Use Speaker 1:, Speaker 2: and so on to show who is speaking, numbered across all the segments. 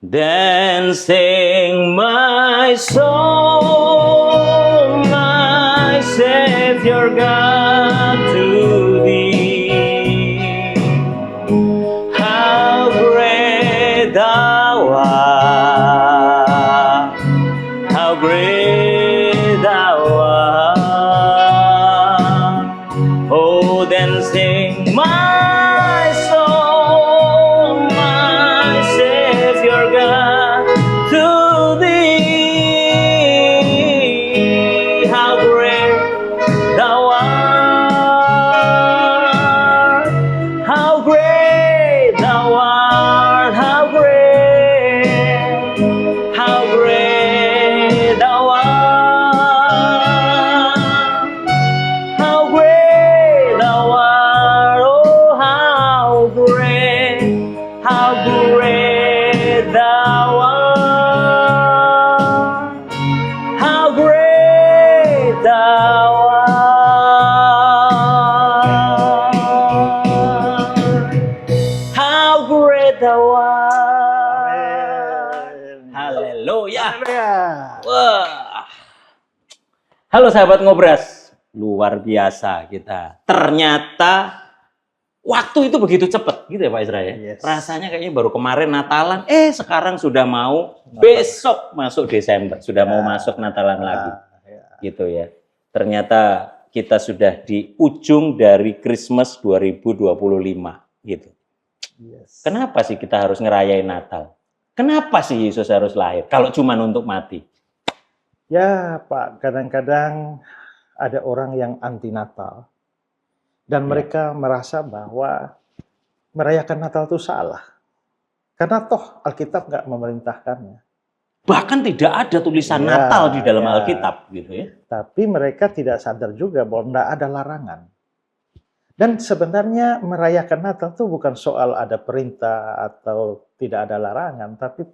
Speaker 1: Then sing my soul, my Savior God, to thee. How great thou art, how great thou art. Oh, then sing my soul, my Savior God, to thee. How great thou art, how great thou art, how great thou art, how great thou art, oh how great thou art, how great thou art, how great thou art. Haleluya. Wah. Halo sahabat Ngobras, luar biasa kita. Ternyata waktu itu begitu cepat gitu ya Pak Isra ya.
Speaker 2: Yes.
Speaker 1: Rasanya kayaknya baru kemarin Natalan, sekarang sudah mau besok masuk Desember, sudah mau masuk Natalan lagi. Gitu ya. Ternyata kita sudah di ujung dari Christmas 2025 gitu.
Speaker 2: Yes.
Speaker 1: Kenapa sih kita harus ngerayain Natal? Kenapa sih Yesus harus lahir kalau cuma untuk mati?
Speaker 2: Ya Pak, kadang-kadang ada orang yang anti Natal. Dan mereka merasa bahwa merayakan Natal itu salah. Karena toh Alkitab nggak memerintahkannya.
Speaker 1: Bahkan tidak ada tulisan Natal di dalam Alkitab gitu ya.
Speaker 2: Tapi mereka tidak sadar juga bahwa tidak ada larangan. Dan sebenarnya merayakan Natal itu bukan soal ada perintah atau tidak ada larangan, tapi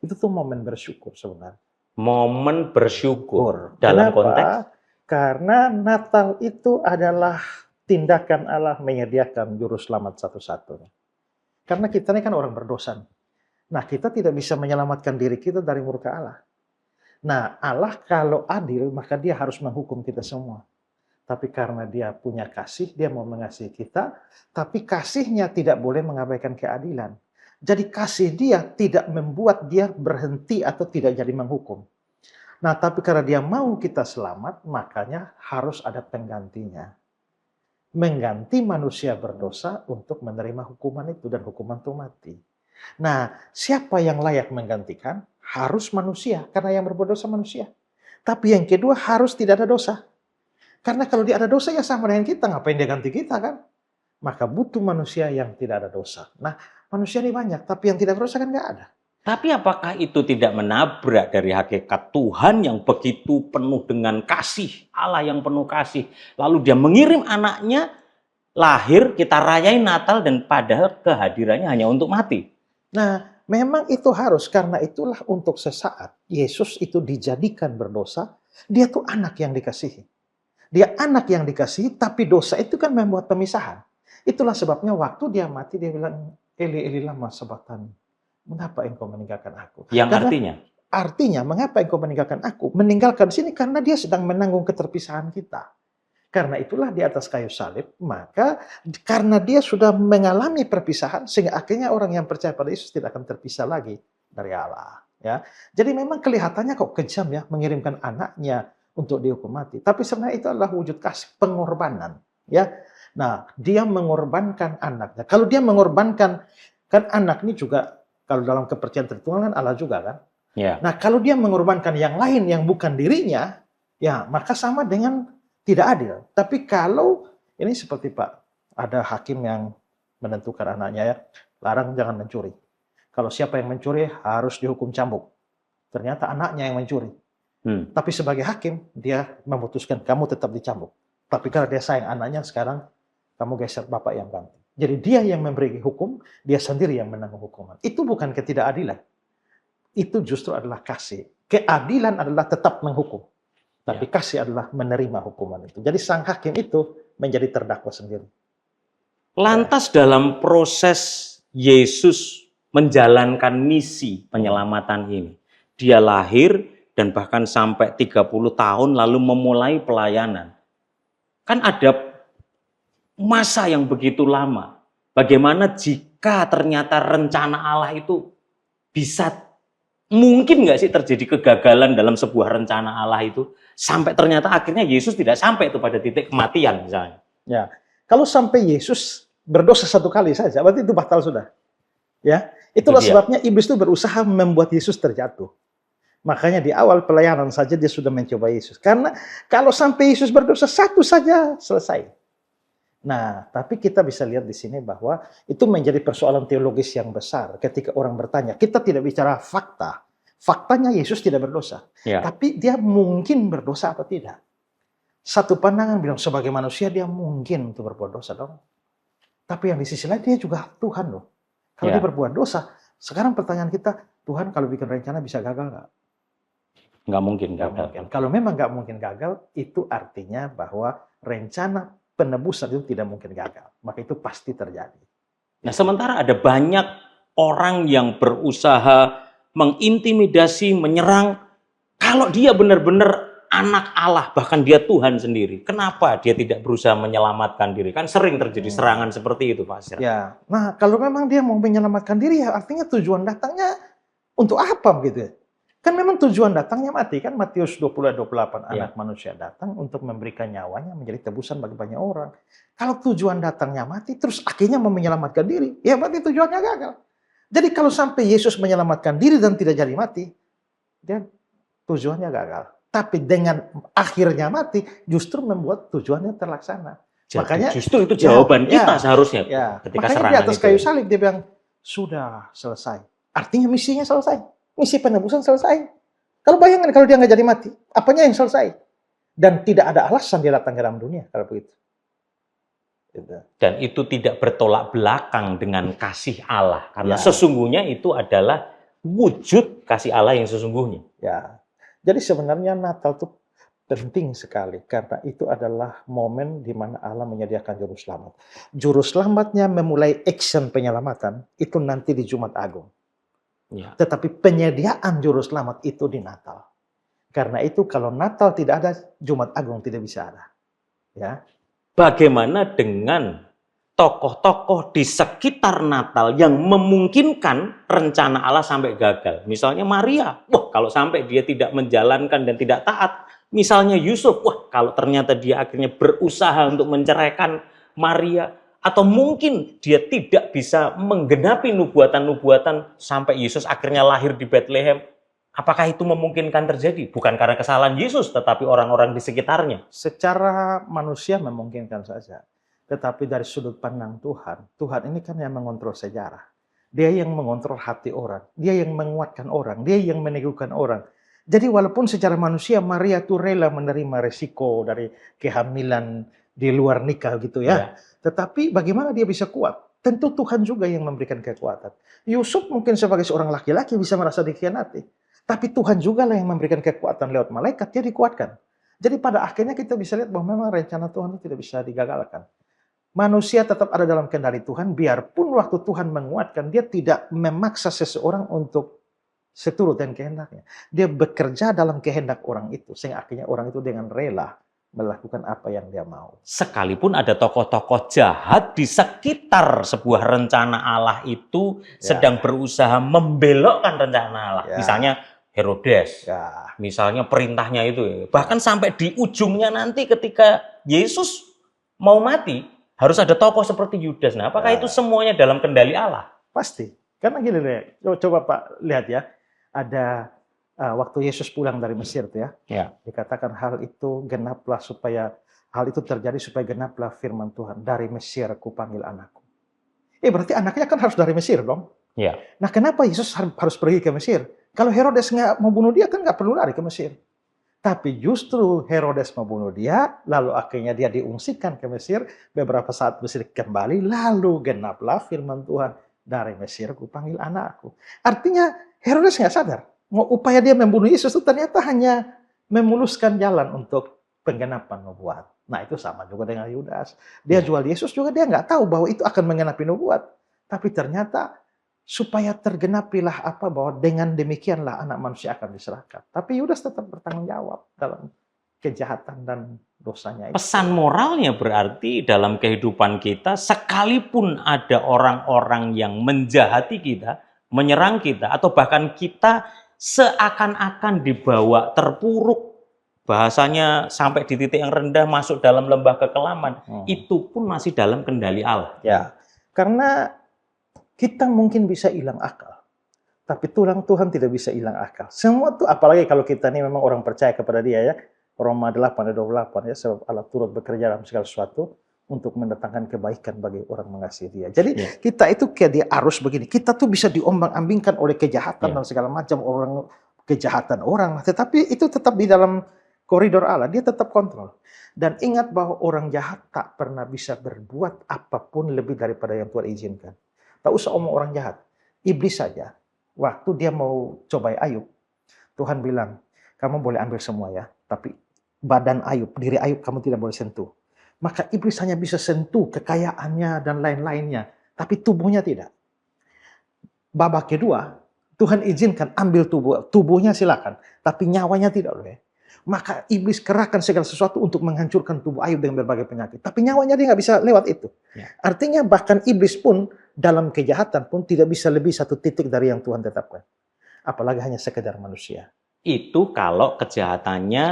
Speaker 2: itu tuh momen bersyukur sebenarnya.
Speaker 1: Momen bersyukur. Dalam
Speaker 2: Kenapa?
Speaker 1: konteks?
Speaker 2: Karena Natal itu adalah tindakan Allah menyediakan juru selamat satu-satunya. Karena kita ini kan orang berdosa. Nah, kita tidak bisa menyelamatkan diri kita dari murka Allah. Nah, Allah kalau adil, maka dia harus menghukum kita semua. Tapi karena dia punya kasih, dia mau mengasihi kita, tapi kasihnya tidak boleh mengabaikan keadilan. Jadi kasih dia tidak membuat dia berhenti atau tidak jadi menghukum. Nah, tapi karena dia mau kita selamat, makanya harus ada penggantinya. Mengganti manusia berdosa untuk menerima hukuman itu, dan hukuman itu mati. Nah, siapa yang layak menggantikan? Harus manusia, karena yang berbuat dosa manusia. Tapi yang kedua harus tidak ada dosa. Karena kalau dia ada dosa ya sama dengan kita, ngapain dia ganti kita kan? Maka butuh manusia yang tidak ada dosa. Nah, manusia ini banyak, tapi yang tidak berdosa kan nggak ada.
Speaker 1: Tapi apakah itu tidak menabrak dari hakikat Tuhan yang begitu penuh dengan kasih, Allah yang penuh kasih, lalu dia mengirim anaknya lahir, kita rayain Natal, dan padahal kehadirannya hanya untuk mati.
Speaker 2: Nah, memang itu harus, karena itulah untuk sesaat Yesus itu dijadikan berdosa. Dia tuh anak yang dikasihi. Dia anak yang dikasihi, tapi dosa itu kan membuat pemisahan. Itulah sebabnya waktu dia mati, dia bilang, Eli, Eli lama sabachthani. Mengapa engkau meninggalkan aku?
Speaker 1: Yang
Speaker 2: artinya, mengapa engkau meninggalkan aku? Meninggalkan sini karena dia sedang menanggung keterpisahan kita. Karena itulah di atas kayu salib, maka karena dia sudah mengalami perpisahan, sehingga akhirnya orang yang percaya pada Yesus tidak akan terpisah lagi dari Allah. Ya, jadi memang kelihatannya kok kejam ya, mengirimkan anaknya untuk dihukum mati. Tapi sebenarnya itu adalah wujud kasih, pengorbanan. Ya, nah dia mengorbankan anaknya. Kalau dia mengorbankan, kan anak ini juga, kalau dalam kepercayaan Tritunggal kan Allah juga kan.
Speaker 1: Ya.
Speaker 2: Nah kalau dia mengorbankan yang lain yang bukan dirinya, ya maka sama dengan tidak adil. Tapi kalau ini seperti Pak, ada hakim yang menentukan anaknya ya, larang jangan mencuri. Kalau siapa yang mencuri harus dihukum cambuk. Ternyata anaknya yang mencuri. Tapi sebagai hakim dia memutuskan kamu tetap dicambuk. Tapi karena dia sayang anaknya, sekarang kamu geser bapak yang ganti. Jadi dia yang memberi hukum, dia sendiri yang menanggung hukuman. Itu bukan ketidakadilan. Itu justru adalah kasih. Keadilan adalah tetap menghukum. Tapi kasih adalah menerima hukuman itu. Jadi sang hakim itu menjadi terdakwa sendiri.
Speaker 1: Lantas dalam proses Yesus menjalankan misi penyelamatan ini. Dia lahir dan bahkan sampai 30 tahun lalu memulai pelayanan. Kan ada masa yang begitu lama. Bagaimana jika ternyata rencana Allah itu bisa, mungkin nggak sih terjadi kegagalan dalam sebuah rencana Allah itu, sampai ternyata akhirnya Yesus tidak sampai itu pada titik kematian misalnya.
Speaker 2: Ya, kalau sampai Yesus berdosa satu kali saja, berarti itu batal sudah. Ya, itulah sebabnya iblis itu berusaha membuat Yesus terjatuh. Makanya di awal pelayanan saja dia sudah mencoba Yesus. Karena kalau sampai Yesus berdosa satu saja selesai. Nah, tapi kita bisa lihat di sini bahwa itu menjadi persoalan teologis yang besar. Ketika orang bertanya, kita tidak bicara fakta. Faktanya Yesus tidak berdosa.
Speaker 1: Ya.
Speaker 2: Tapi dia mungkin berdosa atau tidak. Satu pandangan bilang sebagai manusia dia mungkin untuk berbuat dosa dong. Tapi yang di sisi lain dia juga Tuhan loh. Kalau dia berbuat dosa, sekarang pertanyaan kita, Tuhan kalau bikin rencana bisa gagal nggak?
Speaker 1: Nggak mungkin gagal.
Speaker 2: Kalau memang nggak mungkin gagal, itu artinya bahwa rencana penebusan itu tidak mungkin gagal. Maka itu pasti terjadi.
Speaker 1: Nah, sementara ada banyak orang yang berusaha mengintimidasi, menyerang. Kalau dia benar-benar anak Allah, bahkan dia Tuhan sendiri, kenapa dia tidak berusaha menyelamatkan diri? Kan sering terjadi serangan seperti itu, Pak Sir.
Speaker 2: Ya, nah kalau memang dia mau menyelamatkan diri, ya artinya tujuan datangnya untuk apa begitu? Kan memang tujuan datangnya mati, kan Matius 20:28, anak manusia datang untuk memberikan nyawanya menjadi tebusan bagi banyak orang. Kalau tujuan datangnya mati, terus akhirnya mau menyelamatkan diri, ya berarti tujuannya gagal. Jadi kalau sampai Yesus menyelamatkan diri dan tidak jadi mati, dia tujuannya gagal. Tapi dengan akhirnya mati, justru membuat tujuannya terlaksana.
Speaker 1: Jadi,
Speaker 2: makanya
Speaker 1: justru itu jawaban kita seharusnya ketika
Speaker 2: makanya
Speaker 1: serangan
Speaker 2: di atas
Speaker 1: itu.
Speaker 2: kayu salib dia bilang, sudah selesai. Artinya misinya selesai. Misi penebusan selesai. Kalau bayangkan kalau dia nggak jadi mati, apanya yang selesai? Dan tidak ada alasan dia datang ke dalam dunia kalau begitu.
Speaker 1: Dan itu tidak bertolak belakang dengan kasih Allah. Karena sesungguhnya itu adalah wujud kasih Allah yang sesungguhnya.
Speaker 2: Ya, jadi sebenarnya Natal itu penting sekali. Karena itu adalah momen di mana Allah menyediakan juru selamat. Juru selamatnya memulai action penyelamatan itu nanti di Jumat Agung. Ya. Tetapi penyediaan juru selamat itu di Natal. Karena itu kalau Natal tidak ada, Jumat Agung tidak bisa ada. Ya.
Speaker 1: Bagaimana dengan tokoh-tokoh di sekitar Natal yang memungkinkan rencana Allah sampai gagal? Misalnya Maria, wah kalau sampai dia tidak menjalankan dan tidak taat. Misalnya Yusuf, wah kalau ternyata dia akhirnya berusaha untuk menceraikan Maria. Atau mungkin dia tidak bisa menggenapi nubuatan-nubuatan sampai Yesus akhirnya lahir di Bethlehem. Apakah itu memungkinkan terjadi? Bukan karena kesalahan Yesus, tetapi orang-orang di sekitarnya.
Speaker 2: Secara manusia memungkinkan saja. Tetapi dari sudut pandang Tuhan, Tuhan ini kan yang mengontrol sejarah. Dia yang mengontrol hati orang. Dia yang menguatkan orang. Dia yang meneguhkan orang. Jadi walaupun secara manusia Maria itu rela menerima resiko dari kehamilan di luar nikah gitu ya. Tetapi bagaimana dia bisa kuat? Tentu Tuhan juga yang memberikan kekuatan. Yusuf mungkin sebagai seorang laki-laki bisa merasa dikhianati. Tapi Tuhan juga lah yang memberikan kekuatan lewat malaikat, dia dikuatkan. Jadi pada akhirnya kita bisa lihat bahwa memang rencana Tuhan itu tidak bisa digagalkan. Manusia tetap ada dalam kendali Tuhan, biarpun waktu Tuhan menguatkan, dia tidak memaksa seseorang untuk seturut dengan kehendaknya. Dia bekerja dalam kehendak orang itu, sehingga akhirnya orang itu dengan rela melakukan apa yang dia mau.
Speaker 1: Sekalipun ada tokoh-tokoh jahat di sekitar sebuah rencana Allah itu sedang berusaha membelokkan rencana Allah. Misalnya Herodes, misalnya perintahnya itu. Bahkan sampai di ujungnya nanti ketika Yesus mau mati, harus ada tokoh seperti Yudas. Nah, apakah itu semuanya dalam kendali Allah?
Speaker 2: Pasti. Karena gini deh, coba Pak lihat ya. Ada waktu Yesus pulang dari Mesir tuh ya. Dikatakan hal itu genaplah supaya hal itu terjadi supaya genaplah firman Tuhan, dari Mesir kupanggil anakku. Berarti anaknya kan harus dari Mesir dong. Nah, kenapa Yesus harus pergi ke Mesir? Kalau Herodes nggak mau bunuh dia kan nggak perlu lari ke Mesir. Tapi justru Herodes mau bunuh dia, lalu akhirnya dia diungsikan ke Mesir. Beberapa saat Mesir kembali, lalu genaplah firman Tuhan, dari Mesir kupanggil anakku. Artinya Herodes nggak sadar. Upaya dia membunuh Yesus itu ternyata hanya memuluskan jalan untuk penggenapan nubuat. Nah itu sama juga dengan Yudas. Dia jual Yesus juga dia nggak tahu bahwa itu akan menggenapi nubuat. Tapi ternyata supaya tergenapilah apa bahwa dengan demikianlah anak manusia akan diserahkan. Tapi Yudas tetap bertanggung jawab dalam kejahatan dan dosanya itu.
Speaker 1: Pesan moralnya berarti dalam kehidupan kita, sekalipun ada orang-orang yang menjahati kita, menyerang kita, atau bahkan kita seakan-akan dibawa terpuruk, bahasanya sampai di titik yang rendah, masuk dalam lembah kekelaman, itu pun masih dalam kendali Allah.
Speaker 2: Ya, karena kita mungkin bisa hilang akal, tapi Tuhan tidak bisa hilang akal. Semua tuh, apalagi kalau kita ini memang orang percaya kepada Dia ya, Roma 8 ayat 28 ya, sebab Allah turut bekerja dalam segala sesuatu untuk mendatangkan kebaikan bagi orang mengasihi Dia. Jadi kita itu kayak di arus begini, kita tuh bisa diombang-ambingkan oleh kejahatan dan segala macam kejahatan orang, tetapi itu tetap di dalam koridor Allah, Dia tetap kontrol. Dan ingat bahwa orang jahat tak pernah bisa berbuat apapun lebih daripada yang Tuhan izinkan. Tak usah omong orang jahat, iblis saja. Waktu dia mau cobai Ayub, Tuhan bilang, kamu boleh ambil semua ya, tapi badan Ayub, diri Ayub kamu tidak boleh sentuh. Maka iblis hanya bisa sentuh kekayaannya dan lain-lainnya, tapi tubuhnya tidak. Babak kedua, Tuhan izinkan ambil tubuhnya silakan, tapi nyawanya tidak boleh. Maka iblis kerahkan segala sesuatu untuk menghancurkan tubuh Ayub dengan berbagai penyakit. Tapi nyawanya dia nggak bisa lewat itu. Artinya bahkan iblis pun dalam kejahatan pun tidak bisa lebih satu titik dari yang Tuhan tetapkan. Apalagi hanya sekedar manusia.
Speaker 1: Itu kalau kejahatannya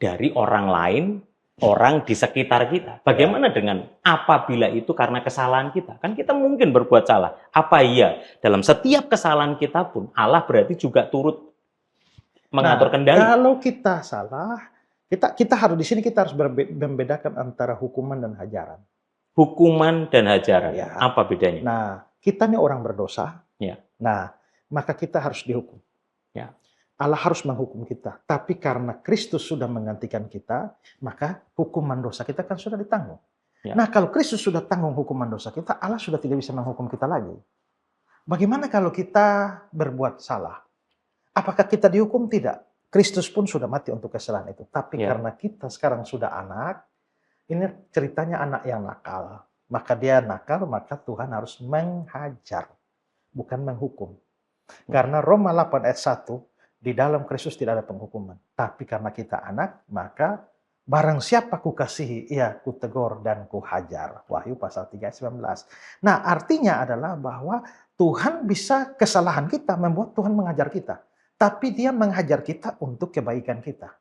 Speaker 1: dari orang lain, orang di sekitar kita. Bagaimana dengan apabila itu karena kesalahan kita? Kan kita mungkin berbuat salah. Apa iya dalam setiap kesalahan kita pun Allah berarti juga turut mengatur kendali?
Speaker 2: Kalau kita salah, kita harus di sini kita harus membedakan antara hukuman dan hajaran.
Speaker 1: Hukuman dan hajaran, apa bedanya?
Speaker 2: Nah, kita ini orang berdosa. Nah, maka kita harus dihukum. Allah harus menghukum kita. Tapi karena Kristus sudah menggantikan kita, maka hukuman dosa kita kan sudah ditanggung. Nah, kalau Kristus sudah tanggung hukuman dosa kita, Allah sudah tidak bisa menghukum kita lagi. Bagaimana kalau kita berbuat salah? Apakah kita dihukum? Tidak. Kristus pun sudah mati untuk kesalahan itu. Tapi karena kita sekarang sudah anak, ini ceritanya anak yang nakal. Maka dia nakal, maka Tuhan harus menghajar, bukan menghukum. Karena Roma 8 ayat 1, di dalam Kristus tidak ada penghukuman. Tapi karena kita anak, maka barang siapa kukasihi, ia kutegur dan kuhajar. Wahyu pasal 3 ayat 19. Nah, artinya adalah bahwa Tuhan bisa kesalahan kita membuat Tuhan mengajar kita. Tapi Dia menghajar kita untuk kebaikan kita.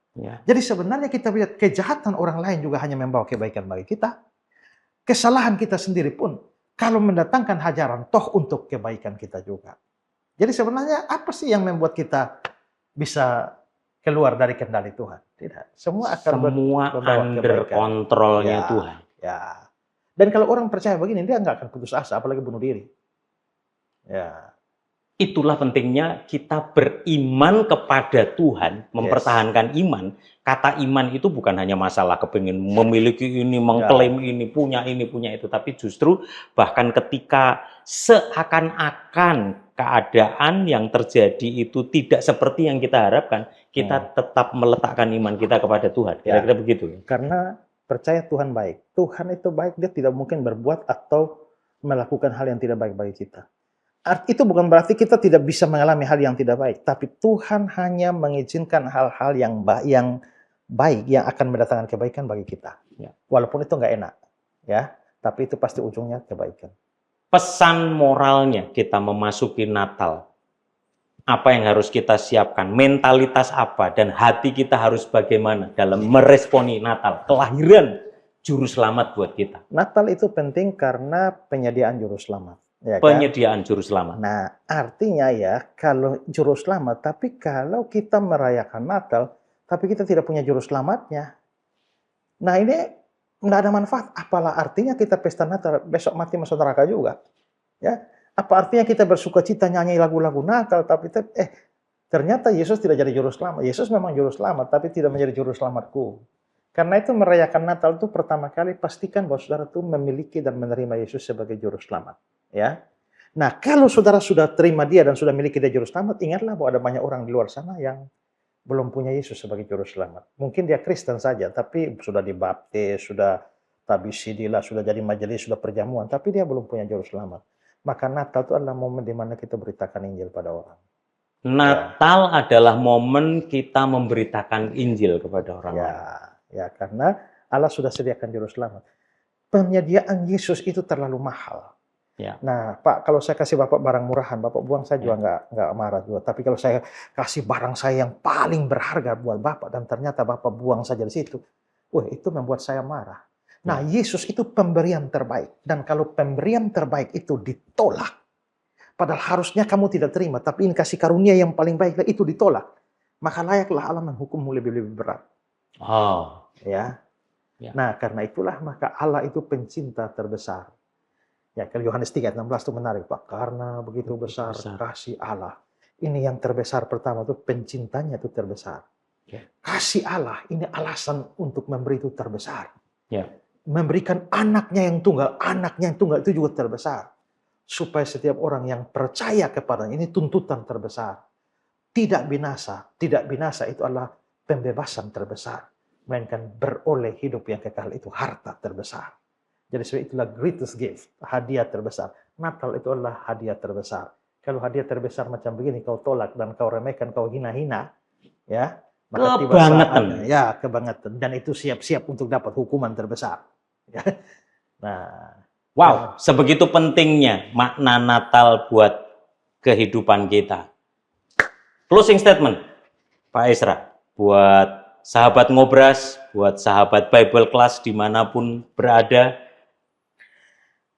Speaker 2: Jadi sebenarnya kita lihat kejahatan orang lain juga hanya membawa kebaikan bagi kita. Kesalahan kita sendiri pun kalau mendatangkan hajaran toh untuk kebaikan kita juga. Jadi sebenarnya apa sih yang membuat kita bisa keluar dari kendali Tuhan? Tidak. Semua akan
Speaker 1: under kontrolnya Tuhan.
Speaker 2: Dan kalau orang percaya begini, dia nggak akan putus asa, apalagi bunuh diri.
Speaker 1: Itulah pentingnya kita beriman kepada Tuhan, mempertahankan iman. Kata iman itu bukan hanya masalah kepingin memiliki ini, mengklaim ini, punya itu. Tapi justru bahkan ketika seakan-akan keadaan yang terjadi itu tidak seperti yang kita harapkan, kita tetap meletakkan iman kita kepada Tuhan. Kira-kira begitu.
Speaker 2: Karena percaya Tuhan baik. Tuhan itu baik, Dia tidak mungkin berbuat atau melakukan hal yang tidak baik bagi kita. Itu bukan berarti kita tidak bisa mengalami hal yang tidak baik, tapi Tuhan hanya mengizinkan hal-hal yang baik yang akan mendatangkan kebaikan bagi kita. Walaupun itu nggak enak, tapi itu pasti ujungnya kebaikan.
Speaker 1: Pesan moralnya kita memasuki Natal, apa yang harus kita siapkan, mentalitas apa, dan hati kita harus bagaimana dalam meresponi Natal, kelahiran Juru Selamat buat kita.
Speaker 2: Natal itu penting karena penyediaan Juru Selamat.
Speaker 1: Penyediaan Juru Selamat.
Speaker 2: Nah, artinya kalau Juru Selamat, tapi kalau kita merayakan Natal, tapi kita tidak punya Juru Selamatnya, nah ini tidak ada manfaat. Apalah artinya kita pesta Natal, besok mati masuk neraka juga. Apa artinya kita bersuka cita nyanyi lagu-lagu Natal, tapi ternyata Yesus tidak jadi Juru Selamat. Yesus memang Juru Selamat, tapi tidak menjadi Juru Selamatku. Karena itu merayakan Natal itu pertama kali pastikan bahwa saudara itu memiliki dan menerima Yesus sebagai Juru Selamat. Nah, kalau saudara sudah terima Dia dan sudah miliki Dia Juru Selamat, ingatlah bahwa ada banyak orang di luar sana yang belum punya Yesus sebagai Juru Selamat. Mungkin dia Kristen saja, tapi sudah dibaptis, sudah tabis sidilah, sudah jadi majelis, sudah perjamuan, tapi dia belum punya Juru Selamat. Maka Natal itu adalah momen di mana kita beritakan Injil pada orang.
Speaker 1: Natal adalah momen kita memberitakan Injil kepada orang lain.
Speaker 2: Ya, karena Allah sudah sediakan juru selamat. Penyediaan Yesus itu terlalu mahal.
Speaker 1: Ya.
Speaker 2: Nah, Pak, kalau saya kasih Bapak barang murahan, Bapak buang, saya juga nggak marah juga. Tapi kalau saya kasih barang saya yang paling berharga buat Bapak dan ternyata Bapak buang saja di situ, wah, itu membuat saya marah. Nah, Yesus itu pemberian terbaik. Dan kalau pemberian terbaik itu ditolak, padahal harusnya kamu tidak terima, tapi ini kasih karunia yang paling baik itu ditolak, maka layaklah Allah menghukummu lebih berat.
Speaker 1: Oh,
Speaker 2: ya. Nah, karena itulah maka Allah itu pencinta terbesar. Ya, kalau Yohanes 3:16 itu menarik, Pak. Karena begitu besar kasih Allah. Ini yang terbesar pertama itu pencintanya itu terbesar. Kasih Allah ini alasan untuk memberi itu terbesar. Memberikan anaknya yang tunggal itu juga terbesar. Supaya setiap orang yang percaya kepadanya, ini tuntutan terbesar. Tidak binasa itu adalah pembebasan terbesar. Melainkan beroleh hidup yang kekal itu harta terbesar. Jadi sebab itulah greatest gift, hadiah terbesar. Natal itu adalah hadiah terbesar. Kalau hadiah terbesar macam begini kau tolak dan kau remehkan, kau hina-hina, ya, maka
Speaker 1: kebangetan.
Speaker 2: Ya, kebangetan. Dan itu siap-siap untuk dapat hukuman terbesar. Ya. Nah,
Speaker 1: wow, sebegitu pentingnya makna Natal buat kehidupan kita. Closing statement, Pak Esra, buat sahabat Ngobras, buat sahabat Bible Class dimanapun berada,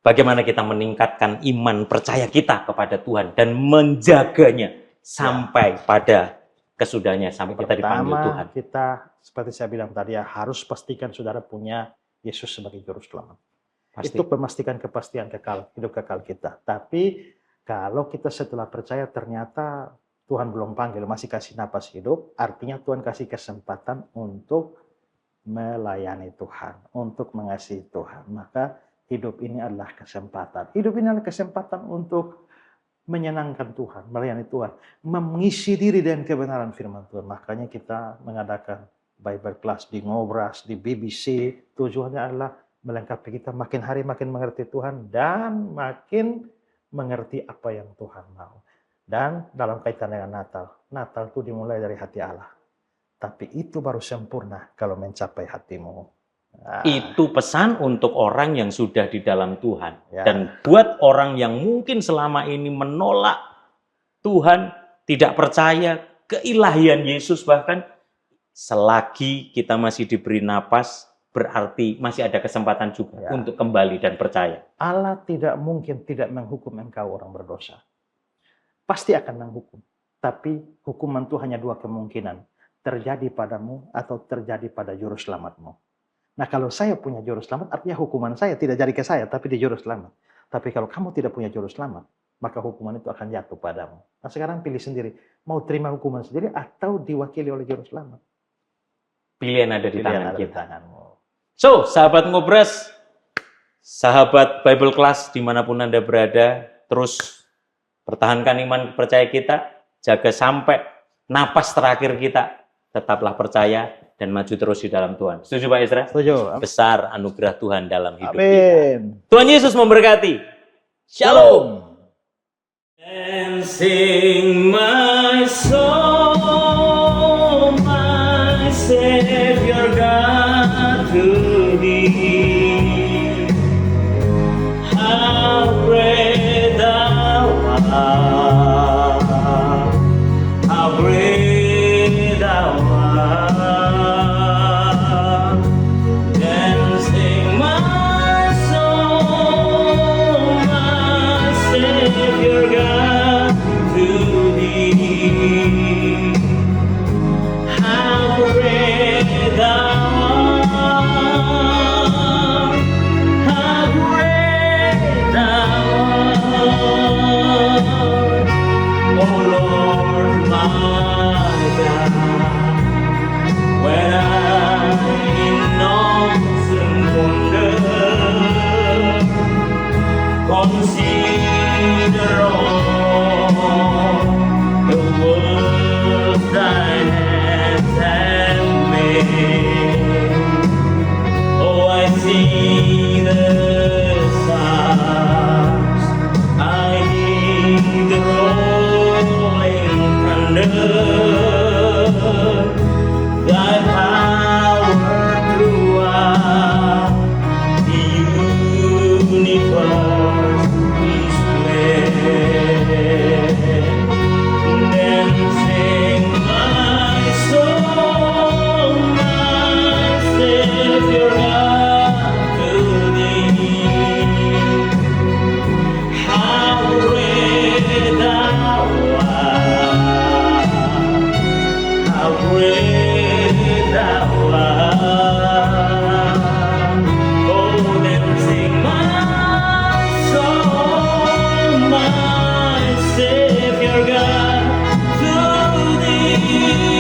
Speaker 1: bagaimana kita meningkatkan iman percaya kita kepada Tuhan dan menjaganya sampai pada kesudahnya, sampai kita dipanggil Tuhan.
Speaker 2: Kita, seperti saya bilang tadi, ya, harus pastikan saudara punya Yesus sebagai juru selamat. Itu memastikan kepastian kekal, hidup kekal kita. Tapi kalau kita setelah percaya ternyata Tuhan belum panggil, masih kasih napas hidup, artinya Tuhan kasih kesempatan untuk melayani Tuhan, untuk mengasihi Tuhan. Maka hidup ini adalah kesempatan. Hidup ini adalah kesempatan untuk menyenangkan Tuhan, melayani Tuhan, mengisi diri dengan kebenaran firman Tuhan. Makanya kita mengadakan Bible Class di Ngobras, di BBC. Tujuannya adalah melengkapi kita makin hari makin mengerti Tuhan dan makin mengerti apa yang Tuhan mau. Dan dalam kaitan dengan Natal itu dimulai dari hati Allah. Tapi itu baru sempurna kalau mencapai hatimu. Nah,
Speaker 1: itu pesan untuk orang yang sudah di dalam Tuhan. Dan buat orang yang mungkin selama ini menolak Tuhan, tidak percaya keilahian Yesus, bahkan selagi kita masih diberi napas, berarti masih ada kesempatan juga untuk kembali dan percaya.
Speaker 2: Allah tidak mungkin tidak menghukum engkau orang berdosa. Pasti akan menghukum. Tapi hukuman itu hanya dua kemungkinan. Terjadi padamu atau terjadi pada juru selamatmu. Nah, kalau saya punya juru selamat, artinya hukuman saya tidak jadi ke saya, tapi di juru selamat. Tapi kalau kamu tidak punya juru selamat, maka hukuman itu akan jatuh padamu. Nah, sekarang pilih sendiri. Mau terima hukuman sendiri atau diwakili oleh juru selamat?
Speaker 1: Pilihan ada di tangan kita. So, sahabat Ngobras, sahabat Bible Class dimanapun Anda berada, terus pertahankan iman percaya kita, jaga sampai napas terakhir kita, tetaplah percaya dan maju terus di dalam Tuhan. Setuju Pak Esra?
Speaker 2: Setuju.
Speaker 1: Besar anugerah Tuhan dalam hidup
Speaker 2: Amin.
Speaker 1: kita. Tuhan Yesus memberkati. Shalom. And sing my soul, my Savior God to thee. How great thou art, how great thou art. Then sing my soul, my Savior God to thee. How great thou art, how great thou art, O Lord my Thy power throughout the universe displayed. Then sing my soul, my Savior God, to thee. How great thou art, how great thou art. Oh, then sing my soul, my Savior God, to thee.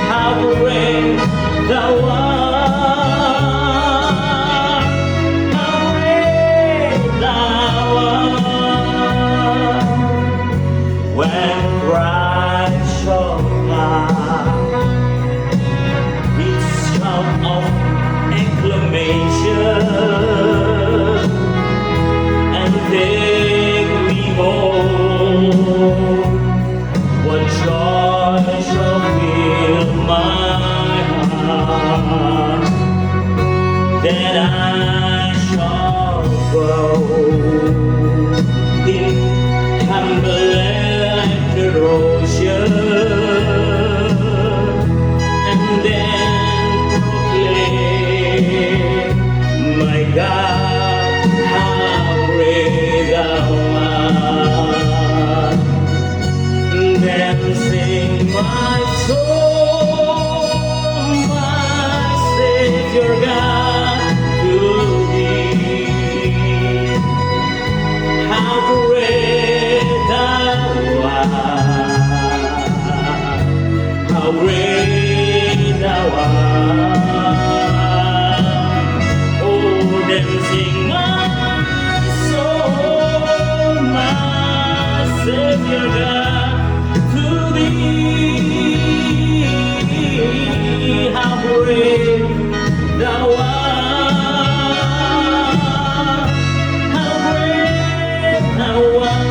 Speaker 1: How great thou art, how great thou art. When Christ shall come, with shout of acclamation, and take me home, what joy shall fill my heart, that I shall grow in Cumberland ocean, and then proclaim, my God, how great thou art. Then sing my soul, my Savior God, to thee. How great thou art, how great thou art. Oh, then sing my soul, my Savior God, to thee. How great thou art, how great thou art.